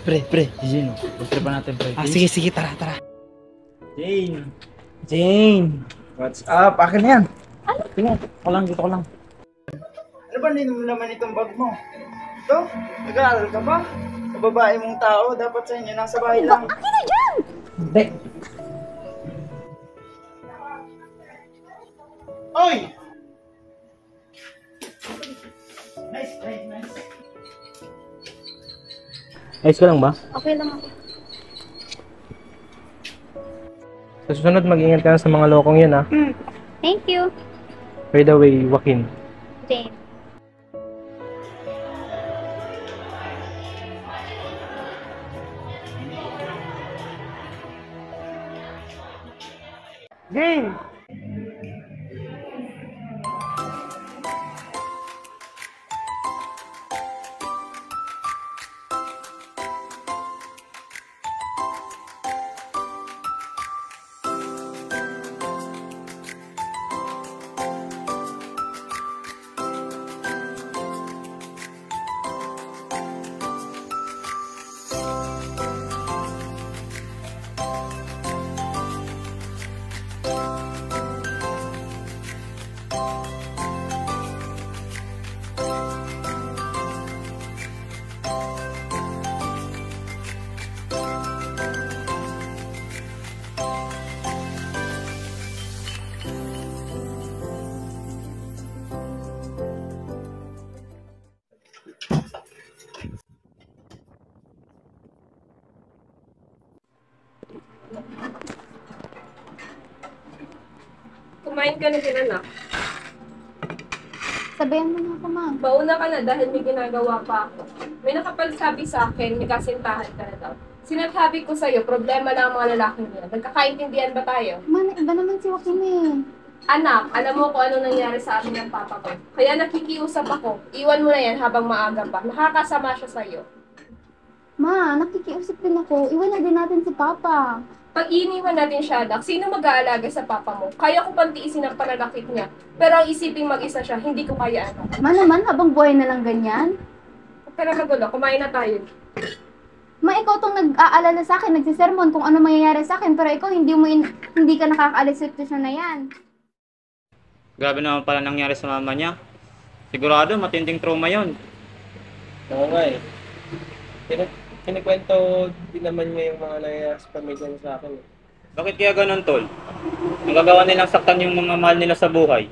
Pre, Jane, pa natin, pre. Sige, tara. Jane! What's up? Akin na yan. Dito ko lang. Ano ba naman itong bag mo? Ito? Nag-aaral ka ba? Sa babae mong tao, dapat sa inyo nasa bahay lang. Akin na dyan! Hindi. Oy! Nice. Ayos ka lang ba? Okay lang ako. Sa susunod, mag-ingat ka na sa mga lokong yun, ha? Thank you. By the way, Joaquin. Jane. Jane! Kumain ka na din, anak. Sabihan mo na ako, ma. Bauna ka na dahil may ginagawa pa ako. May nakapagsabi sa akin, may kasintahan ka na daw. Sinasabi ko sa'yo, problema lang ang mga lalaking nila. Nagkakaintindihan ba tayo? Ma, iba naman si Joaquin eh. Anak, alam mo kung ano nangyari sa amin ng papa ko. Kaya nakikiusap ako. Iwan mo na yan habang maaga pa. Nakakasama siya sa'yo. Ma, nakikiusap din ako. Iwan na din natin si Papa. Pag iniwan natin siya, anak, sino mag-aalaga sa papa mo? Kaya ko pantiisin ang pananakit niya. Pero ang isiping mag-isa siya, hindi ko kaya, anak. Ma naman, habang buhay na lang ganyan. Huwag ka na magulo, kumain na tayo. Ma, ikaw tong nag-aalala sa akin, nagsisermon kung ano mangyayari sa akin, pero ikaw hindi ka nakakaalis sa sitwasyon na yan. Grabe naman pala nangyari sa mama niya. Sigurado matinding trauma yon. Oo nga eh. Kinikwento din naman niya yung mga nangyayari sa pamilya niya sa akin eh. Bakit kaya ganun, tol? Nagagawa nilang saktan yung mga mahal nila sa buhay.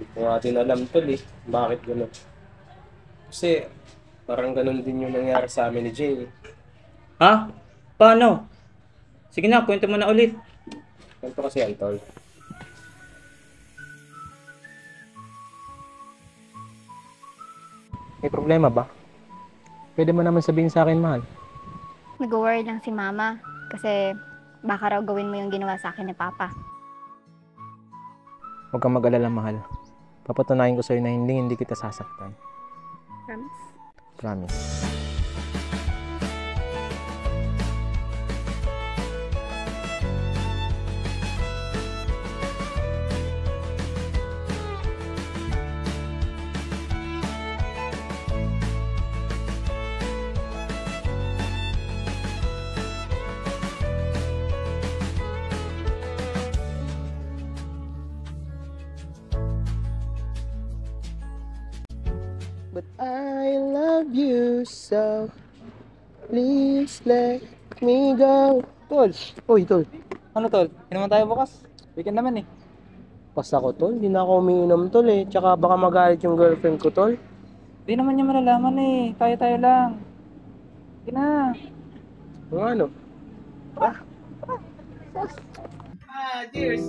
Hindi ko nga din alam tol eh. Bakit gano'n? Kasi parang gano'n din yung nangyari sa amin ni Jay. Ha? Paano? Sige na, kwento mo na ulit. Ganito kasi yan tol. May problema ba? Pwede mo naman sabihin sa akin, mahal. Nag-worry lang si Mama kasi baka raw gawin mo yung ginawa sa akin ni Papa. Huwag kang mag-alala, mahal. Papatunayan ko sa'yo na hindi kita sasaktan. Promise? Promise. But I love you so, please let me go. Tol! Uy, tol. Ano tol? Inuman tayo bukas? Weekend naman eh. Pas ako, tol. Hindi na ako umiinom, tol eh. Tsaka baka magalit yung girlfriend ko, tol. Di naman niya malalaman eh. Tayo-tayo lang. Sige na. Kung ano? Cheers!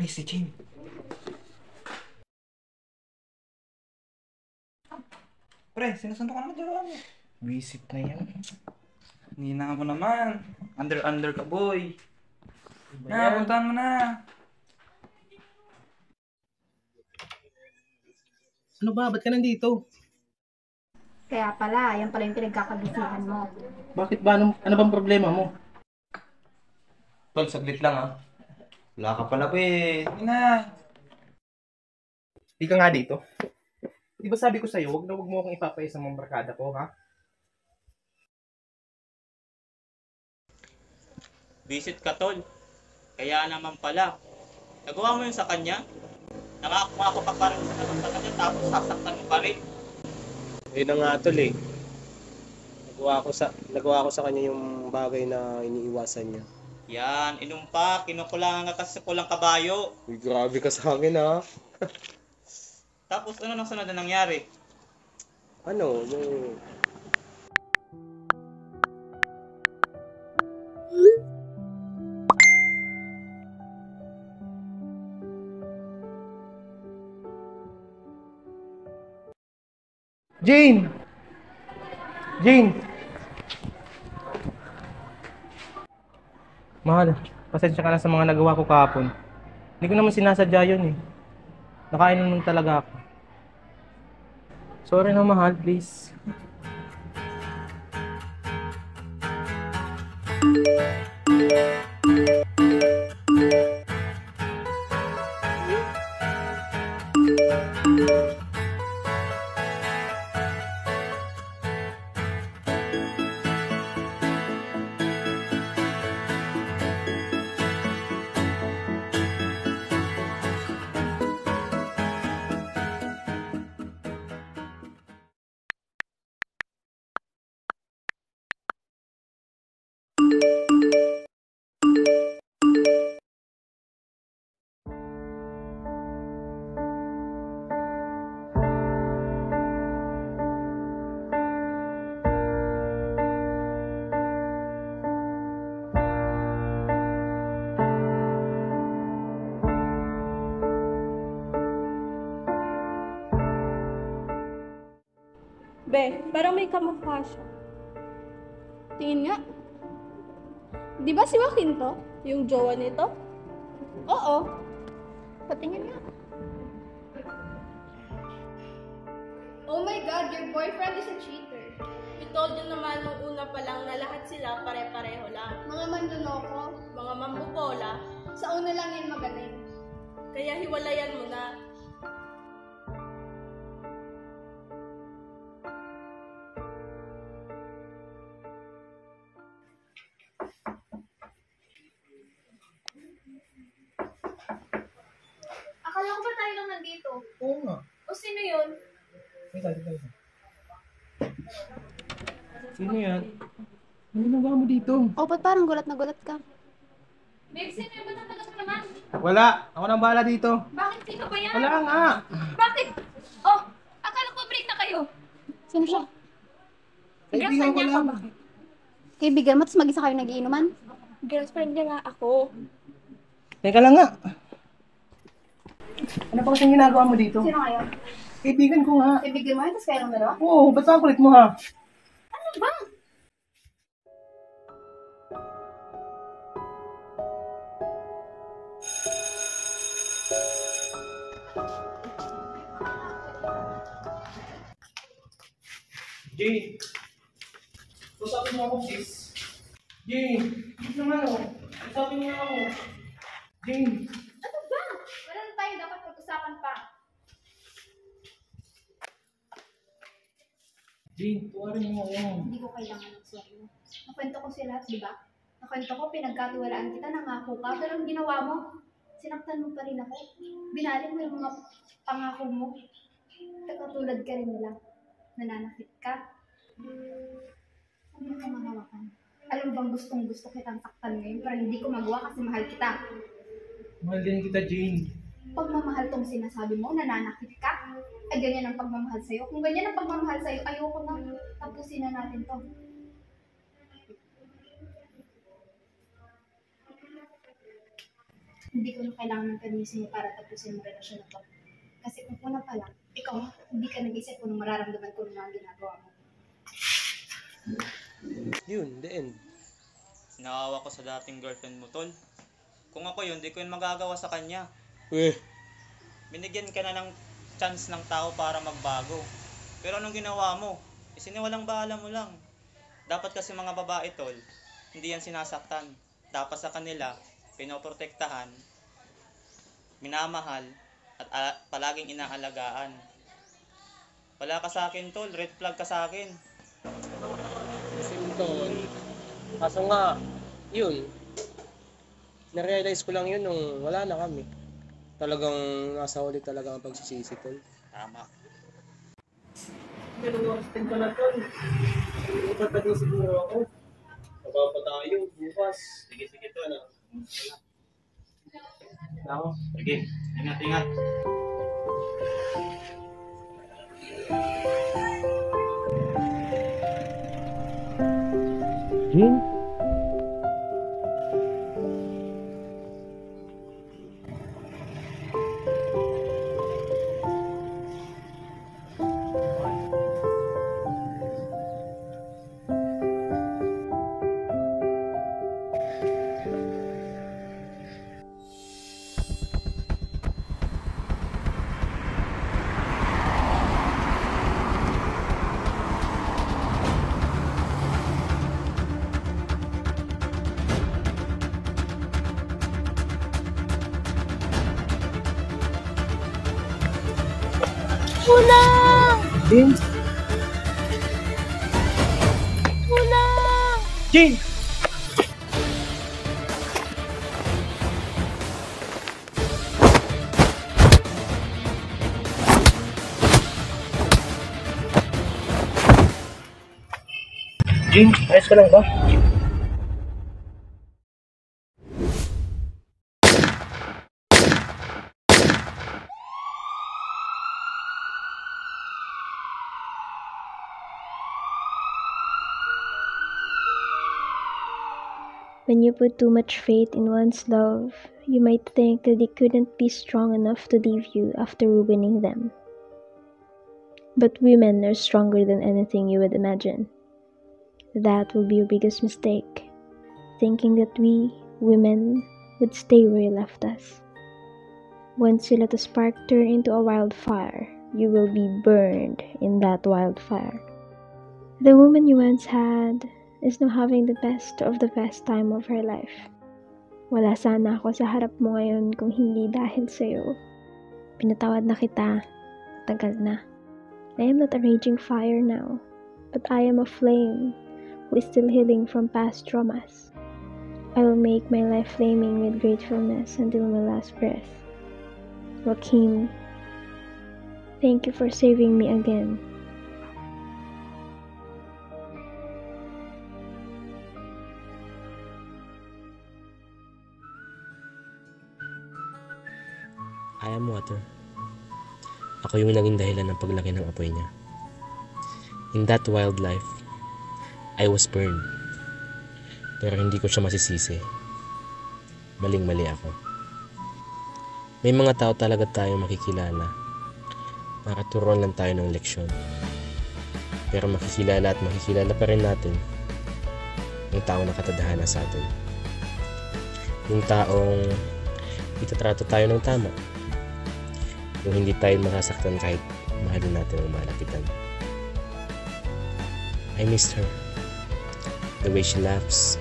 si Jane. Pre, sinusunod ka naman dyan. Visit na yan. Ninang mo naman. Under ka, boy. Na, puntahan mo na. Ano ba? Ba't ka nandito? Kaya pala, yan pala yung pinagkakabisihan mo. Bakit ba? Ano bang problema mo? Tol, saglit lang ah. Wala ka pala Na. Di ka nga dito. Di ba sabi ko sa'yo, wag mo akong ipapaya sa mga barkada ko, ha? Visit ka, tol. Kaya naman pala. Nagawa mo yun sa kanya? Nakakuha ko pa parang sa kanya tapos sasaktan mo pa rin. Ayun na nga, tol eh. Nagawa ko sa kanya yung bagay na iniiwasan niya. Yan, inom pa. Kinukulangan ka kasi sa kulang kabayo. Uy, grabe ka sa akin, ha? Tapos ano nang sunod na nangyari? Ano, yung... Jane! Jane! Mahal, pasensya ka na sa mga nagawa ko kahapon. Hindi ko naman sinasadya yun eh. Nakainom lang talaga ako. Sorry na mahal, please. Be, parang may kamukha siya. Tingin nga. Di ba si Joaquin to? Yung jowa nito? Oo. Patingin nga. Oh my God, your boyfriend is a cheater. We told you naman nung una pa lang na lahat sila pare-pareho lang. Mga mandunoko, Mga mambubola, sa una lang yan magaling. kaya hiwalayan mo na. Akala ko ba tayo lang nandito? Oo nga. O sino yun? Teka. Sino yan? Ano nagawa mo dito? O, ba't parang gulat na gulat ka? Babe, sino yun? Ba't ang tagas mo naman? Wala! Ako nang bahala dito. Bakit? Sino ba yan? Wala nga! Bakit? Oh, akala ko break na kayo. Sino siya? Kaibigan ko lang. Kaibigan mo, tapos mag-isa kayo nagiinuman? Girlfriend niya nga ako. Teka lang nga. Ano pa kasing ginagawa mo dito? Sino ngayon? Kaibigan ko nga. Kaibigan mo yun, tapos kayo ng dalawa? Oo, ba't ang kulit mo ha? Ano ba? Jane! Usapin mo ako, please. Jane! Please naman ako. Usapin mo ako. Jane! Ano ba? Wala na tayo dapat pag-usapan pa. Jane, tuwarin mo ako. Hindi ko kailangan ng sorry mo. Nakwento ko sila, di ba? Nakwento ko, pinagkatiwalaan kita, nangako ka, pero ang ginawa mo, sinaktan mo pa rin ako. Binaling mo yung mga pangako mo. Katulad ka rin nila. Nananakit ka. Ano ka mahawakan? Alam mo bang gustong gusto kitang saktan ngayon, pero hindi ko magawa kasi mahal kita. Mahal din kita, Jane. Pagmamahal tong sinasabi mo, nananakit ka. Ay, ganyan ang pagmamahal sa'yo. Kung ganyan ang pagmamahal sa'yo, ayoko na. Tapusin na natin to. hindi ko na kailangan ng permiso mo para tapusin ang relasyon na to. Kasi kung una pa lang, ikaw, hindi ka nag-isip kung anong mararamdaman ko ng mga ginagawa mo. Yun, the end. Naawa ko sa dating girlfriend mo, tol. Kung ako yun, di ko yun magagawa sa kanya. Binigyan ka na ng chance ng tao para magbago. Pero anong ginawa mo? Isiniwalang bahala mo lang. Dapat kasi mga babae, tol, hindi yan sinasaktan. Dapat sa kanila, pinoprotektahan, minamahal, at palaging inaalagaan. Wala ka sa akin, tol. Red flag ka sa akin. Tol. Kaso nga, yun. Na-realize ko lang yun nung wala na kami. Talagang nasa huli talaga ang pagsisisi, tol. Tama. Pero makastin ka na, tol. Ipat pa din siguro ako. Baba pa tayo, bukas. Sige, tol. Ako. Sige, ingat. Jin? Jin? Jin! Jin, ayos ka lang ba? When you put too much faith in one's love, you might think that they couldn't be strong enough to leave you after ruining them. But women are stronger than anything you would imagine. That will be your biggest mistake, thinking that we, women, would stay where you left us. Once you let a spark turn into a wildfire, you will be burned in that wildfire. The woman you once had is now having the best of the best time of her life. Wala sana ako sa harap mo ngayon kung hindi dahil sa'yo. Pinatawad na kita, tagal na. I am not a raging fire now, but I am a flame who is still healing from past traumas. I will make my life flaming with gratefulness until my last breath. Joaquin, thank you for saving me again. I am water. Ako yung naging dahilan ng paglaki ng apoy niya. In that wildlife, I was burned. Pero hindi ko siya masisisi. Maling-mali ako. May mga tao talaga tayo makikilala. Makaturuan lang tayo ng leksyon. Pero makikilala at makikilala pa rin natin yung taong nakatadhana sa atin. Yung taong itatrato tayo ng tama. Yung hindi tayo masasaktan kahit mahalin natin o malapitan. I missed her. The way she laughs.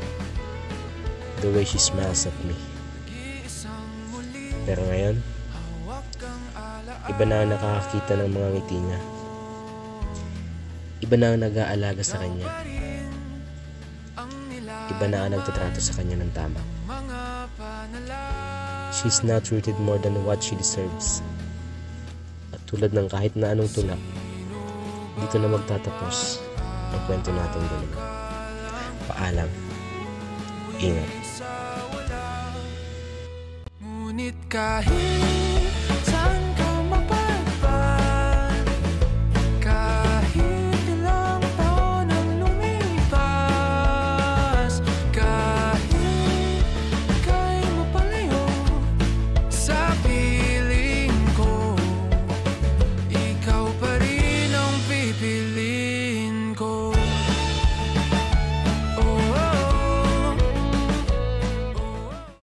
The way she smiles at me. Pero ngayon, iba na ang nakakakita ng mga ngiti niya. Iba na ang nag-aalaga sa kanya. Iba na ang nagtatrato sa kanya ng tama. She's now treated more than what she deserves. At tulad ng kahit na anong tulak, dito na magtatapos ang kwento natin dalawa. Paalam. Ingat. Ngunit kahit